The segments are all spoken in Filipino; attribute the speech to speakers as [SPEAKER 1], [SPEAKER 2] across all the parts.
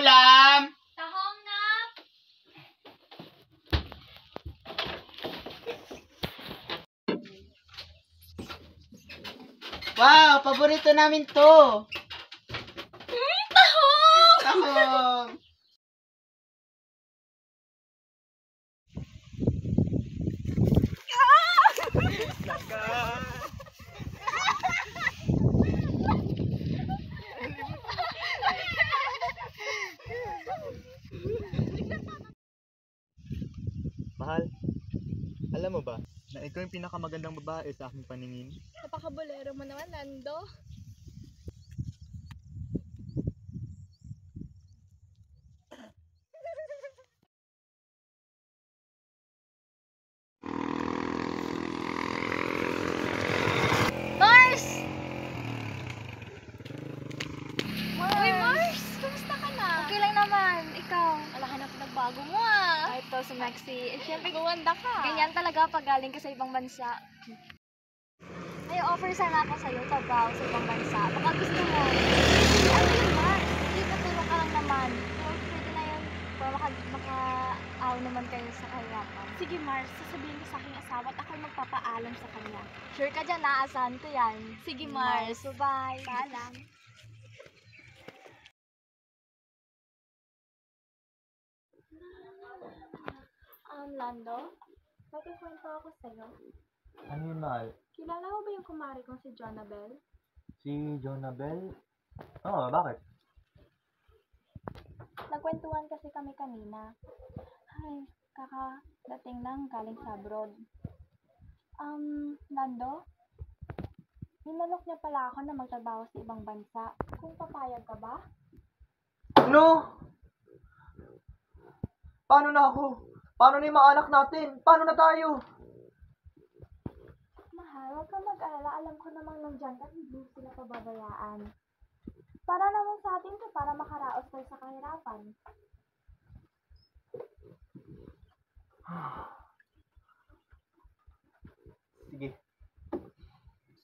[SPEAKER 1] ulam?
[SPEAKER 2] Tahong na!
[SPEAKER 1] Wow, paborito namin to.
[SPEAKER 2] Tahong!
[SPEAKER 1] Tahong.
[SPEAKER 3] Mahal, alam mo ba na ikaw yung pinakamagandang babae sa aking paningin?
[SPEAKER 2] Napaka-bolero mo naman, Lando. Mars! Uy, Mars! Kumusta ka na? Okay lang naman. Ikaw? Wala ka na pinagbago mo ah. Ito, si Maxi. Siyempre, gumanda ka. Ganyan talaga pag galing ka sa ibang bansa. May offer sana ako sa'yo, trabaho sa ibang bansa. Baka gusto mo. Ano yun, Mars? Hindi, patulong ka lang naman. Pero pwede na yun. Para maka-aw naman kayo sa kahirapan. Sige, Mars. Sasabihin mo sa aking asawa at ako magpapaalam sa kanya. Sure ka dyan, naasahan ko yan. Sige, Mars. Bye-bye. Paalam. Lando, may kikwento ako sa'yo.
[SPEAKER 3] Ano yun, Mahal?
[SPEAKER 2] Kilala mo ba yung kumari kong si Jonabel?
[SPEAKER 3] Si Jonabel? Oo, bakit?
[SPEAKER 2] Nagkwentuhan kasi kami kanina. Ay, kakadating lang galing sa abroad. Lando, ninalok niya pala ako na magtrabaho sa ibang bansa. Kung papayag ka ba?
[SPEAKER 3] Ano? Paano na ako? Paano na yung mga anak natin? Paano na tayo?
[SPEAKER 2] Mahal, huwag kang mag-alala. Alam ko namang nandyan ka, hindi sila pababayaan. Para naman sa atin to, para makaraos tayo sa kahirapan.
[SPEAKER 3] Sige.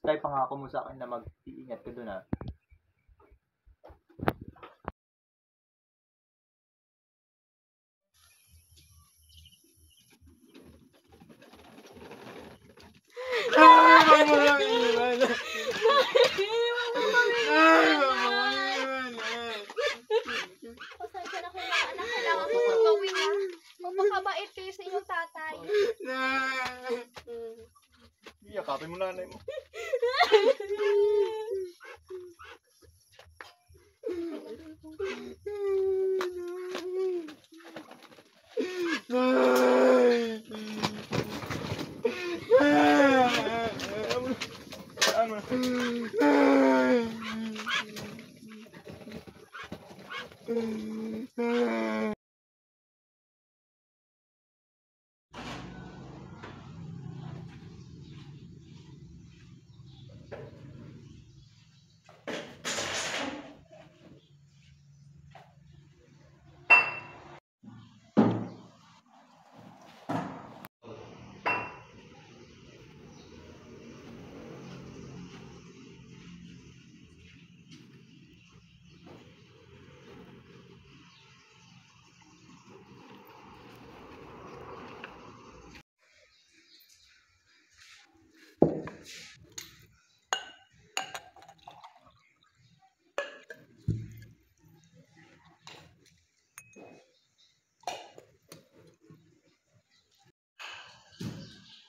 [SPEAKER 3] Tay, pangako mo sa akin na mag-iingat ka dun, ha?
[SPEAKER 2] Pasensya na kayo mga anak, kailangan ko pang gawin ha. Magmakabait kayo sa inyong tatay.
[SPEAKER 3] Yakapin mo nanay mo.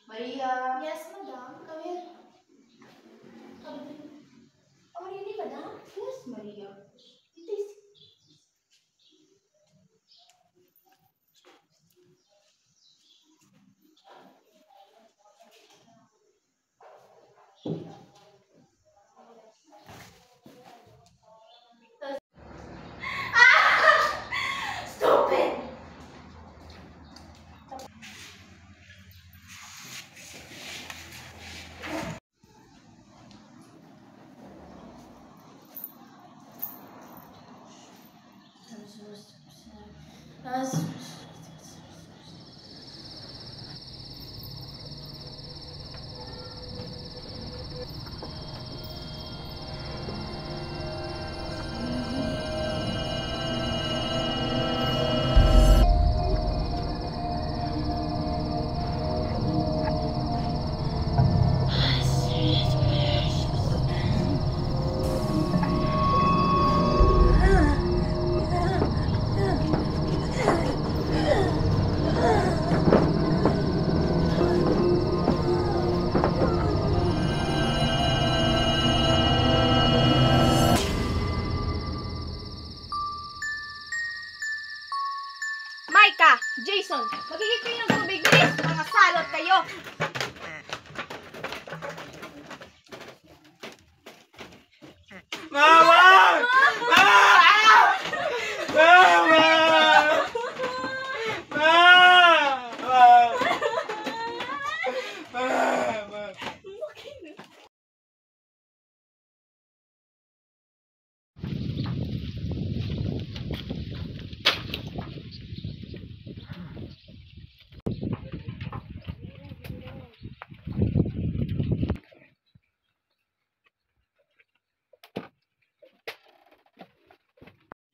[SPEAKER 4] Maria.
[SPEAKER 2] Yes, madam. Come here.
[SPEAKER 4] Oh, really, madam? Yes, Maria. It is. Stupid!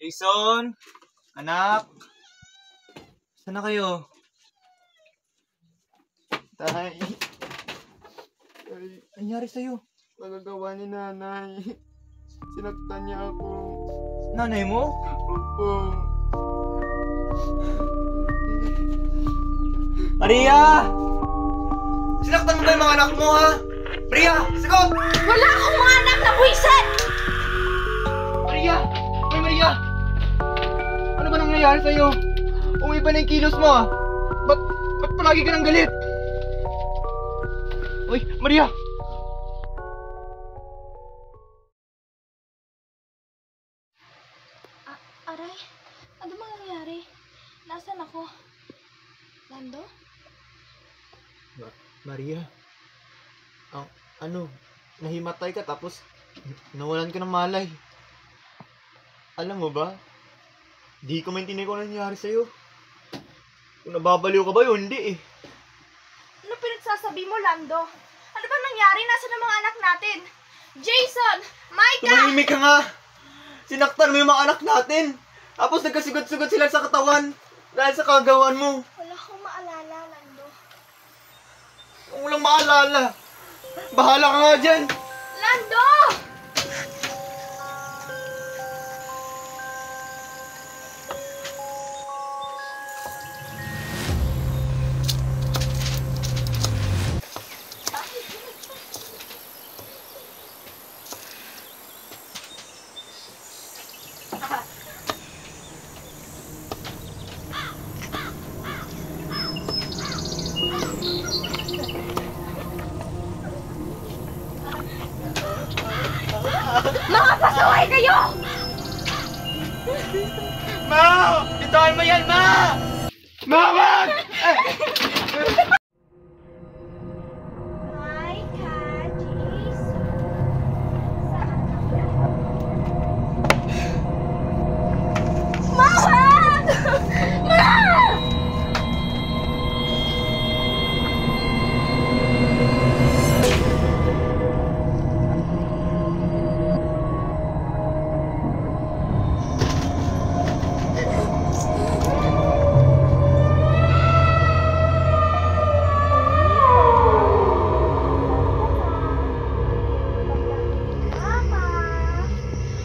[SPEAKER 3] Jason! Anak! Saan na kayo? Tay. Ay, nangyari sa'yo?
[SPEAKER 5] Magagawa ni nanay. Sinaktan niya ako.
[SPEAKER 3] Nanay mo?
[SPEAKER 5] Opo.
[SPEAKER 3] Maria! Sinaktan mo ba yung mga anak mo, ha? Maria! Sagot!
[SPEAKER 2] Wala akong mga anak na buwisit!
[SPEAKER 3] Maria! Hoy, Maria! Ano ba nangyayari sa'yo? Umiba na yung kilos mo, ah! Ba't palagi ka nang galit? Uy, Maria!
[SPEAKER 2] Aray, ano bang nangyari? Nasaan ako? Lando?
[SPEAKER 3] Maria? Nahimatay ka tapos nawalan ka ng malay. Alam mo ba? Di ko maintindihan kung ano nangyari sa'yo. Kung nababaliw ka ba yun, hindi eh.
[SPEAKER 2] Ano pinagsasabi mo, Lando? Ano bang nangyari? Nasaan ang mga anak natin? Jason! Micah!
[SPEAKER 3] Tumahimik ka nga! Sinaktan mo yung mga anak natin! Tapos nagkasugat-sugat sila sa katawan dahil sa kagawan mo.
[SPEAKER 2] Wala akong maalala, Lando.
[SPEAKER 3] Kung walang maalala, bahala ka nga dyan!
[SPEAKER 2] Lando! Mga pasaway kayo!
[SPEAKER 3] Ma! Bitawan mo yan, Ma! Ma, wag!
[SPEAKER 2] Micah, Jason. Saan ako? Mawag! Ma!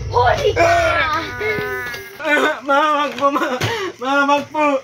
[SPEAKER 2] Huli ka!
[SPEAKER 3] Ma, wag po, Ma! Ma, wag po!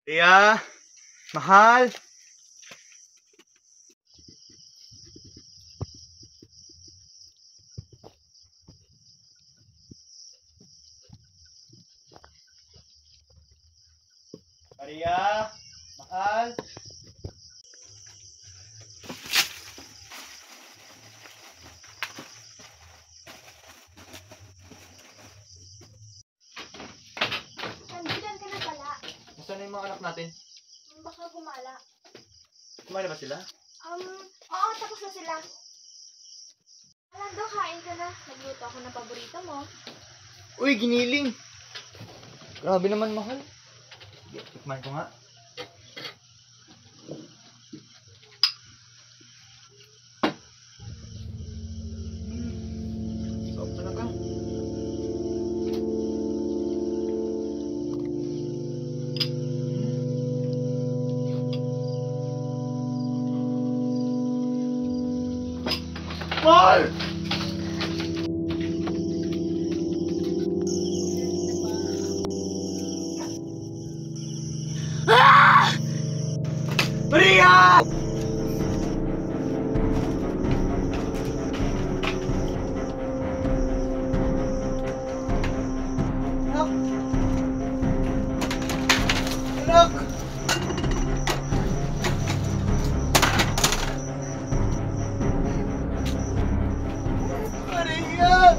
[SPEAKER 3] Tia, mahal. Maria, mahal. yung mga anak natin?
[SPEAKER 2] Baka gumala.
[SPEAKER 3] Kumain na ba sila?
[SPEAKER 2] Oo, tapos na sila. Lando, kain ka na. Nagluto ako ng paborito mo.
[SPEAKER 3] Uy, giniling! Grabe naman, mahal. Tikman ko nga. Sarap talaga. Mahal! Maria! Anak! Anak! Maria!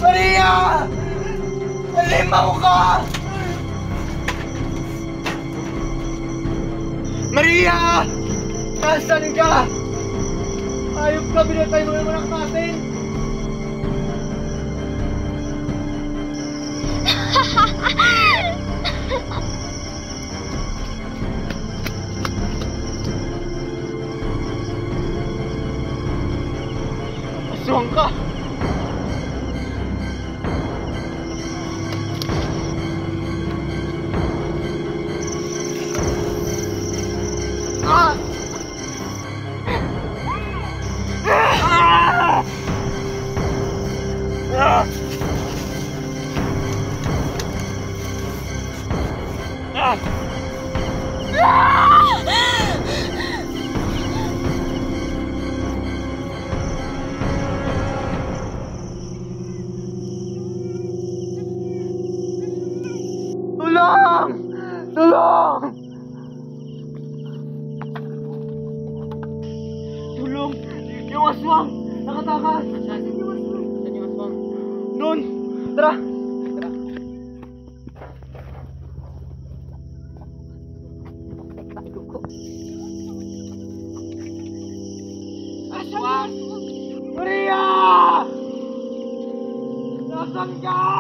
[SPEAKER 3] Maria! Alimaw ka! Maria! Nasaan ka? Ayop ka, binatay mo yung anak natin! Aswang ka! Ah! Ah! Ah! Ah! Tulong! Tulong! Tulong! Yung aswang! Nakatakas! Saan yung aswang? Saan yung aswang? Doon! Tara! Tara! Aswang! Maria! Nasaan ka?